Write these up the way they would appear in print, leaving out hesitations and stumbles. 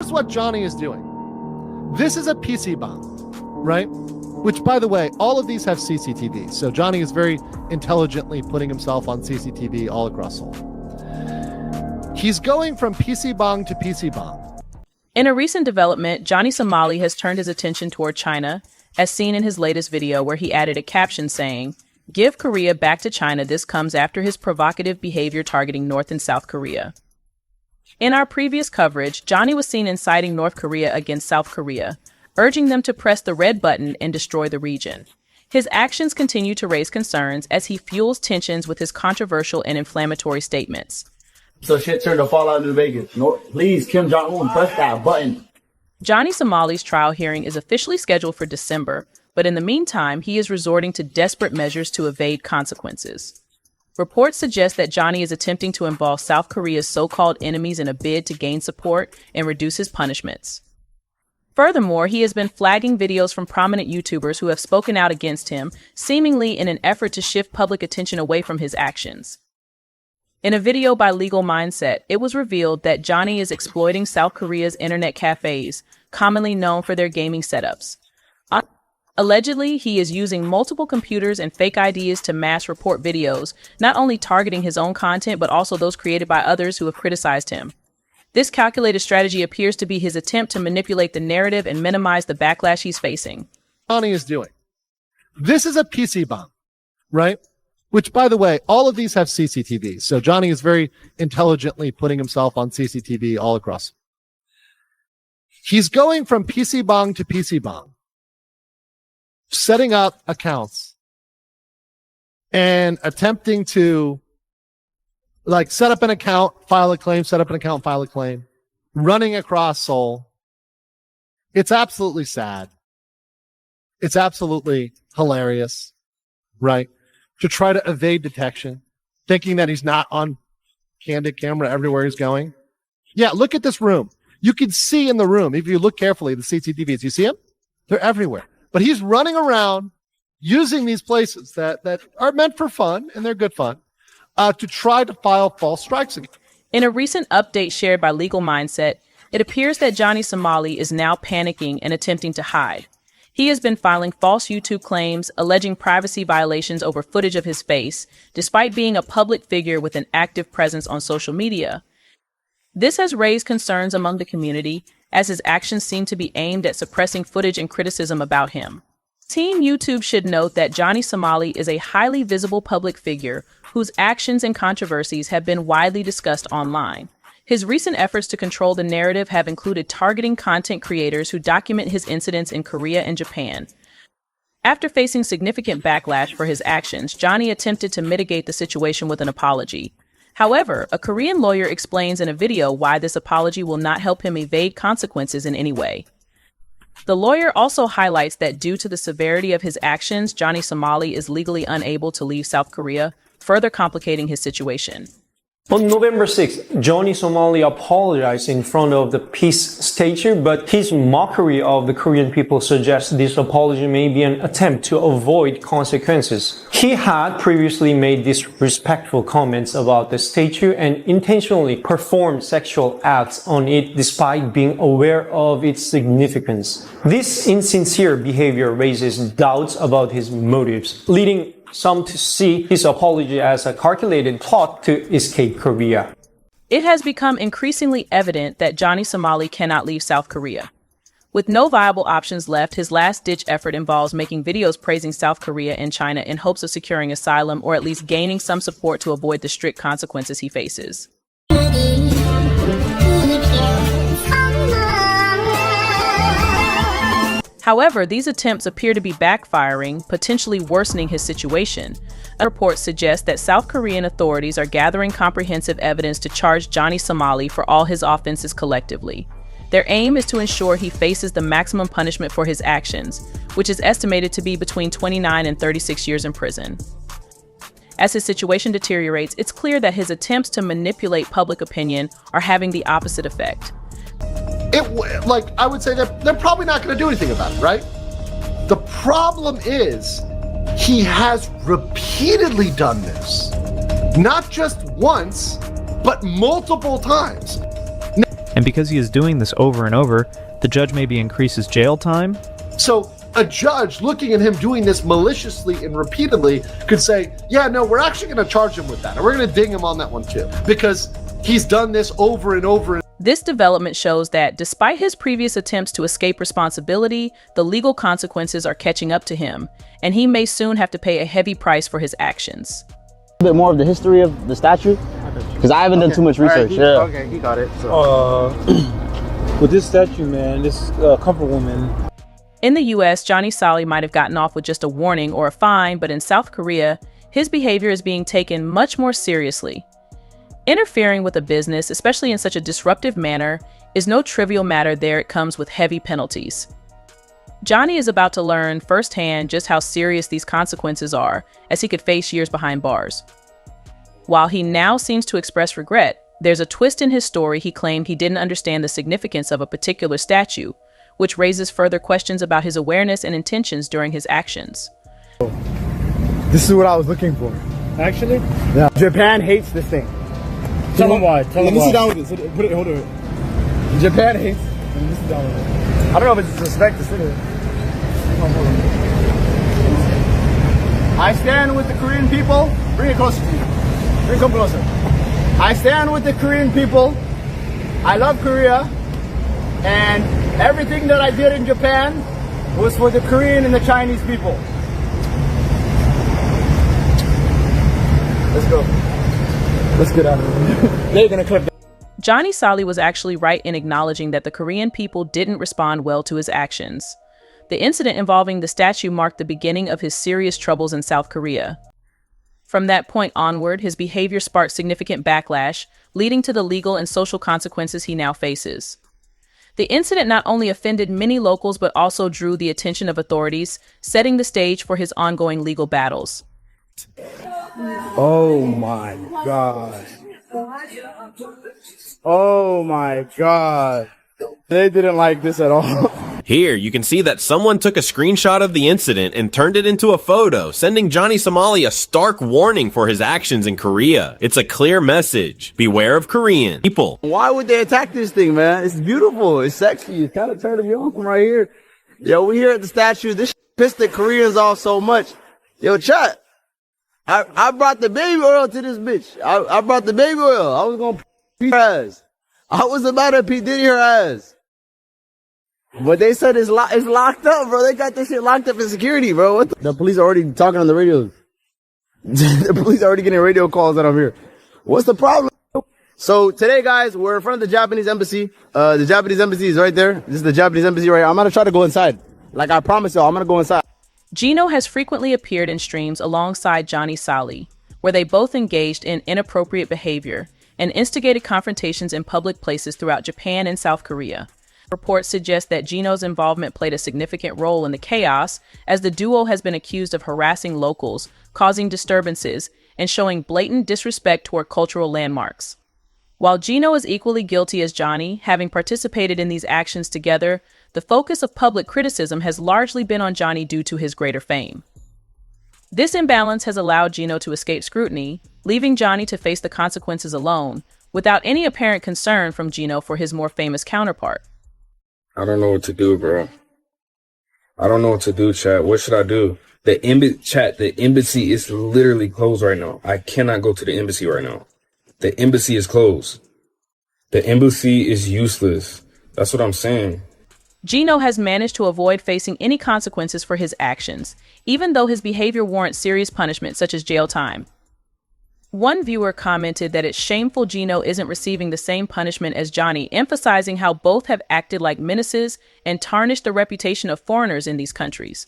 Here's what Johnny is doing. This is a PC bomb, right? Which, by the way, all of these have CCTV. So Johnny is very intelligently putting himself on CCTV all across Seoul. He's going from PC bomb to PC bomb. In a recent development, Johnny Somali has turned his attention toward China, as seen in his latest video where he added a caption saying, "Give Korea back to China." This comes after his provocative behavior targeting North and South Korea. In our previous coverage, Johnny was seen inciting North Korea against South Korea, urging them to press the red button and destroy the region. His actions continue to raise concerns as he fuels tensions with his controversial and inflammatory statements. So shit turned to fall out in Vegas. No, please, Kim Jong-un, press that button. Johnny Somali's trial hearing is officially scheduled for December, but in the meantime, he is resorting to desperate measures to evade consequences. Reports suggest that Johnny is attempting to involve South Korea's so-called enemies in a bid to gain support and reduce his punishments. Furthermore, he has been flagging videos from prominent YouTubers who have spoken out against him, seemingly in an effort to shift public attention away from his actions. In a video by Legal Mindset, it was revealed that Johnny is exploiting South Korea's internet cafes, commonly known for their gaming setups. Allegedly, he is using multiple computers and fake IDs to mass report videos, not only targeting his own content, but also those created by others who have criticized him. This calculated strategy appears to be his attempt to manipulate the narrative and minimize the backlash he's facing. Johnny is doing. This is a PC bomb, right? Which, by the way, all of these have CCTV. So Johnny is very intelligently putting himself on CCTV all across. He's going from PC bomb to PC bomb, setting up accounts and attempting to set up an account, file a claim, set up an account, file a claim, running across Seoul. It's absolutely sad. It's absolutely hilarious, right? To try to evade detection, thinking that he's not on candid camera everywhere he's going. Yeah, look at this room. You can see in the room, if you look carefully, the CCTVs. You see them? They're everywhere. But he's running around using these places that are meant for fun, and they're good fun, to try to file false strikes again. In a recent update shared by Legal Mindset, it appears that Johnny Somali is now panicking and attempting to hide. He has been filing false YouTube claims, alleging privacy violations over footage of his face, despite being a public figure with an active presence on social media. This has raised concerns among the community, as his actions seem to be aimed at suppressing footage and criticism about him. Team YouTube should note that Johnny Somali is a highly visible public figure whose actions and controversies have been widely discussed online. His recent efforts to control the narrative have included targeting content creators who document his incidents in Korea and Japan. After facing significant backlash for his actions, Johnny attempted to mitigate the situation with an apology. However, a Korean lawyer explains in a video why this apology will not help him evade consequences in any way. The lawyer also highlights that due to the severity of his actions, Johnny Somali is legally unable to leave South Korea, further complicating his situation. On November 6th, Johnny Somali apologized in front of the peace statue, but his mockery of the Korean people suggests this apology may be an attempt to avoid consequences. He had previously made disrespectful comments about the statue and intentionally performed sexual acts on it despite being aware of its significance. This insincere behavior raises doubts about his motives, leading some to see his apology as a calculated plot to escape Korea. It has become increasingly evident that Johnny Somali cannot leave South Korea. With no viable options left, his last-ditch effort involves making videos praising South Korea and China in hopes of securing asylum or at least gaining some support to avoid the strict consequences he faces. However, these attempts appear to be backfiring, potentially worsening his situation. A report suggests that South Korean authorities are gathering comprehensive evidence to charge Johnny Somali for all his offenses collectively. Their aim is to ensure he faces the maximum punishment for his actions, which is estimated to be between 29 and 36 years in prison. As his situation deteriorates, it's clear that his attempts to manipulate public opinion are having the opposite effect. I would say they're probably not going to do anything about it, right? The problem is he has repeatedly done this, not just once, but multiple times. And because he is doing this over and over, the judge maybe increases jail time. So a judge looking at him doing this maliciously and repeatedly could say, yeah, no, we're actually going to charge him with that. And we're going to ding him on that one too, because he's done this over and over. This development shows that despite his previous attempts to escape responsibility, the legal consequences are catching up to him, and he may soon have to pay a heavy price for his actions. A bit more of the history of the statue, because I haven't done too much research. Okay, he got it. So. With this statue, man, this comfort woman. In the US, Johnny Somali might have gotten off with just a warning or a fine, but in South Korea, his behavior is being taken much more seriously. Interfering with a business, especially in such a disruptive manner, is no trivial matter there. It comes with heavy penalties. Johnny is about to learn firsthand just how serious these consequences are, as he could face years behind bars. While he now seems to express regret, there's a twist in his story. He claimed he didn't understand the significance of a particular statue, which raises further questions about his awareness and intentions during his actions. This is what I was looking for. Actually? Yeah. Japan hates this thing. Tell them why. Tell them why. Let me sit down with it. Put it, hold it. Japan hates. Let me sit down with it. I don't know if it's disrespect to sit here. I stand with the Korean people. Bring it closer to you. Come closer. I stand with the Korean people. I love Korea. And everything that I did in Japan was for the Korean and the Chinese people. Let's go. Let's get out of here. They're gonna clip that. Johnny Somali was actually right in acknowledging that the Korean people didn't respond well to his actions. The incident involving the statue marked the beginning of his serious troubles in South Korea. From that point onward, his behavior sparked significant backlash, leading to the legal and social consequences he now faces. The incident not only offended many locals but also drew the attention of authorities, setting the stage for his ongoing legal battles. Oh my God. Oh my God. They didn't like this at all. Here, you can see that someone took a screenshot of the incident and turned it into a photo, sending Johnny Somali a stark warning for his actions in Korea. It's a clear message. Beware of Korean people. Why would they attack this thing, man? It's beautiful. It's sexy. It's kind of turning me on from right here. Yo, we here at the statue. This pissed the Koreans off so much. Yo, chat. I brought the baby oil to this bitch. I brought the baby oil. I was gonna pee her ass. I was about to pee Diddy her ass. But they said it's locked up, bro. They got this shit locked up in security, bro. What the police are already talking on the radio. The police are already getting radio calls that I'm here. What's the problem? So today, guys, we're in front of the Japanese embassy. The Japanese embassy is right there. This is the Japanese embassy right here. I'm gonna try to go inside. Like I promised y'all, I'm gonna go inside. Gino has frequently appeared in streams alongside Johnny Somali, where they both engaged in inappropriate behavior and instigated confrontations in public places throughout Japan and South Korea. Reports suggest that Gino's involvement played a significant role in the chaos, as the duo has been accused of harassing locals, causing disturbances, and showing blatant disrespect toward cultural landmarks. While Gino is equally guilty as Johnny, having participated in these actions together, the focus of public criticism has largely been on Johnny due to his greater fame. This imbalance has allowed Gino to escape scrutiny, leaving Johnny to face the consequences alone, without any apparent concern from Gino for his more famous counterpart. I don't know what to do, bro. I don't know what to do, chat. What should I do? The embassy is literally closed right now. I cannot go to the embassy right now. The embassy is closed. The embassy is useless. That's what I'm saying. Gino has managed to avoid facing any consequences for his actions, even though his behavior warrants serious punishment such as jail time. One viewer commented that it's shameful Gino isn't receiving the same punishment as Johnny, emphasizing how both have acted like menaces and tarnished the reputation of foreigners in these countries.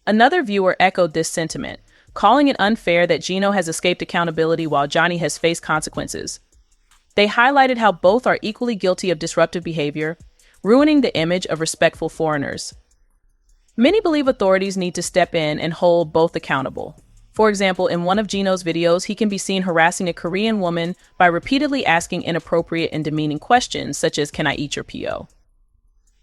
Another viewer echoed this sentiment, calling it unfair that Gino has escaped accountability while Johnny has faced consequences. They highlighted how both are equally guilty of disruptive behavior, ruining the image of respectful foreigners. Many believe authorities need to step in and hold both accountable. For example, in one of Gino's videos, he can be seen harassing a Korean woman by repeatedly asking inappropriate and demeaning questions, such as, "Can I eat your PO?"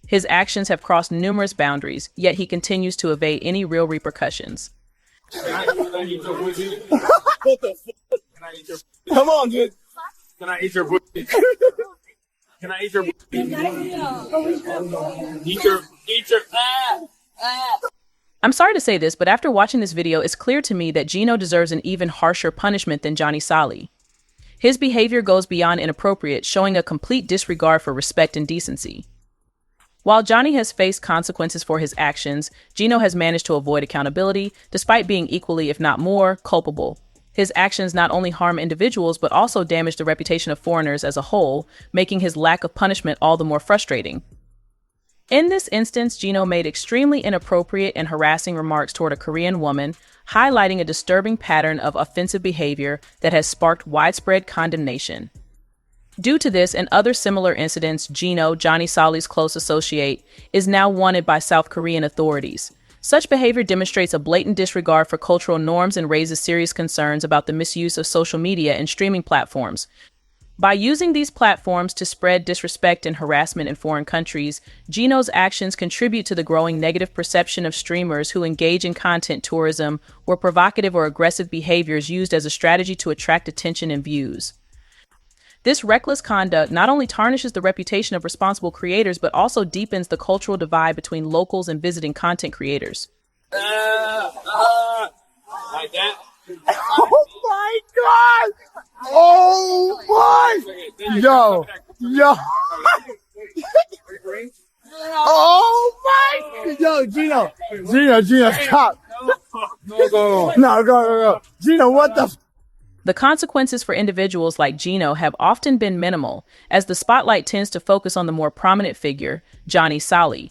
His actions have crossed numerous boundaries, yet he continues to evade any real repercussions. Come on, dude. Can I eat your booty? Can I eat your eat your I'm sorry to say this, but after watching this video, it's clear to me that Gino deserves an even harsher punishment than Johnny Somali. His behavior goes beyond inappropriate, showing a complete disregard for respect and decency. While Johnny has faced consequences for his actions, Gino has managed to avoid accountability, despite being equally, if not more, culpable. His actions not only harm individuals, but also damage the reputation of foreigners as a whole, making his lack of punishment all the more frustrating. In this instance, Gino made extremely inappropriate and harassing remarks toward a Korean woman, highlighting a disturbing pattern of offensive behavior that has sparked widespread condemnation. Due to this and other similar incidents, Gino, Johnny Somali's close associate, is now wanted by South Korean authorities. Such behavior demonstrates a blatant disregard for cultural norms and raises serious concerns about the misuse of social media and streaming platforms. By using these platforms to spread disrespect and harassment in foreign countries, Gino's actions contribute to the growing negative perception of streamers who engage in content tourism or provocative or aggressive behaviors used as a strategy to attract attention and views. This reckless conduct not only tarnishes the reputation of responsible creators, but also deepens the cultural divide between locals and visiting content creators. like that. Oh my God! Oh my! Yo! Oh my! Yo, Gino, stop! No, go. Gino, what the? The consequences for individuals like Gino have often been minimal, as the spotlight tends to focus on the more prominent figure, Johnny Somali.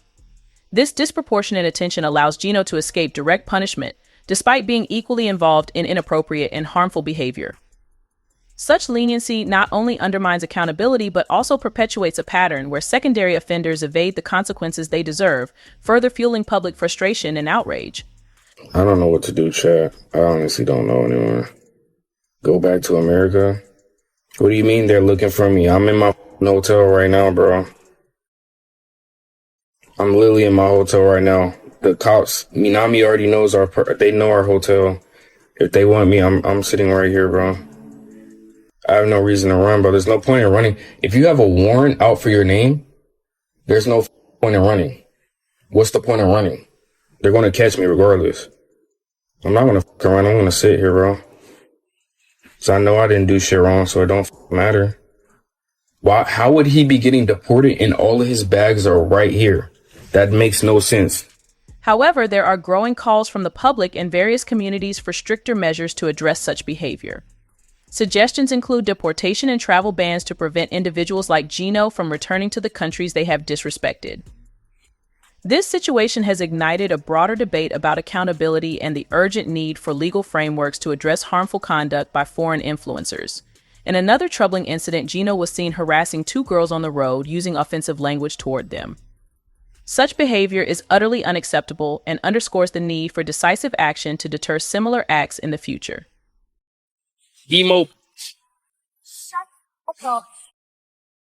This disproportionate attention allows Gino to escape direct punishment, despite being equally involved in inappropriate and harmful behavior. Such leniency not only undermines accountability, but also perpetuates a pattern where secondary offenders evade the consequences they deserve, further fueling public frustration and outrage. I don't know what to do, Chad. I honestly don't know anymore. Go back to America? What do you mean they're looking for me? I'm in my hotel right now, bro. I'm literally in my hotel right now. The cops, Minami already knows they know our hotel. If they want me, I'm sitting right here, bro. I have no reason to run, bro. There's no point in running. If you have a warrant out for your name, there's no point in running. What's the point of running? They're going to catch me regardless. I'm not going to run. I'm going to sit here, bro. So I know I didn't do shit wrong, so it don't matter. Why? How would he be getting deported and all of his bags are right here? That makes no sense. However, there are growing calls from the public and various communities for stricter measures to address such behavior. Suggestions include deportation and travel bans to prevent individuals like Gino from returning to the countries they have disrespected. This situation has ignited a broader debate about accountability and the urgent need for legal frameworks to address harmful conduct by foreign influencers. In another troubling incident, Gino was seen harassing two girls on the road using offensive language toward them. Such behavior is utterly unacceptable and underscores the need for decisive action to deter similar acts in the future. Emo. Shut up.